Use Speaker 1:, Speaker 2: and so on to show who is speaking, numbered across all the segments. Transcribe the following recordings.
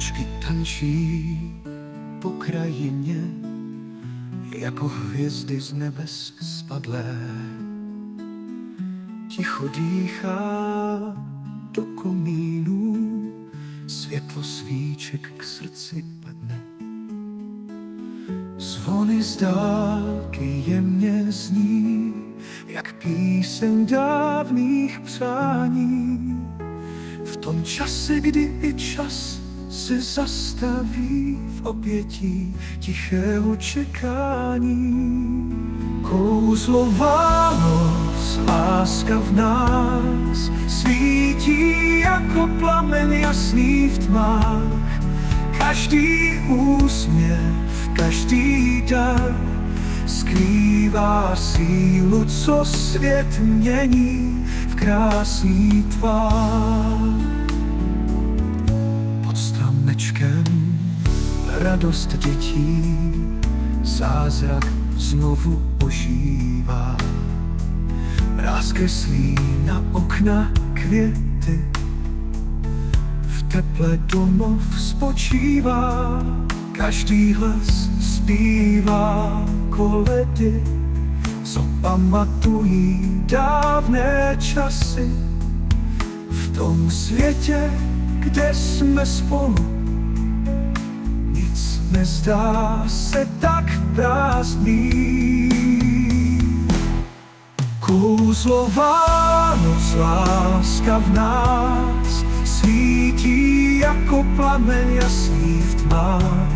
Speaker 1: Vločky tančí po krajině, jako hvězdy z nebes spadlé. Ticho dýchá do komínů, světlo svíček k srdci padne. Zvony z dálky jemně zní, jak píseň dávných přání. V tom čase, kdy i čas se zastaví v obětí tichého čekání. Kouzlo Vánoc, láska v nás svítí jako plamen jasný v tmách. Každý úsměv, každý dar skrývá sílu, co svět mění v krásný tvár. Pod stromečkem radost dětí, zázrak znovu ožívá. Mráz kreslí na okna květy, v teple domov spočívá. Každý hlas zpívá koledy, co pamatují dávné časy. V tom světě, kde jsme spolu, nic nezdá se tak prázdný. Kouzlo Vánoc, láska v nás svítí jako plamen jasný v tmách.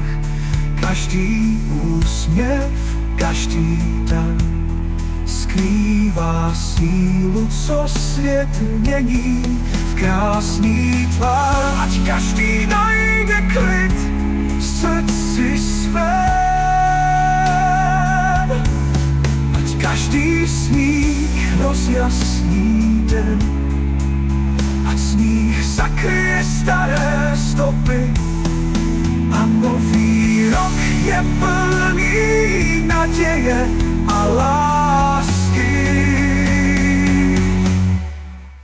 Speaker 1: Každý úsměv, každý dar skrývá sílu, co svět mění v krásný tvar. Ať každý najde klid v srdci svém, ať každý smích rozjasní den, ať sníh zakryje staré stopy a nový rok je plný naděje a lásky.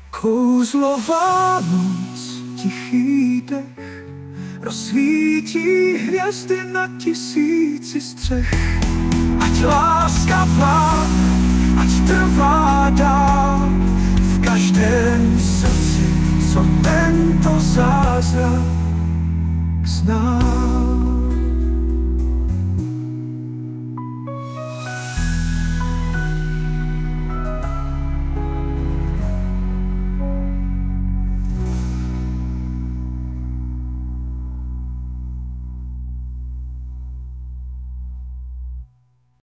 Speaker 1: Kouzlo Vánoc, tichý dech rozsvítí hvězdy na tisíci střech. Ať láska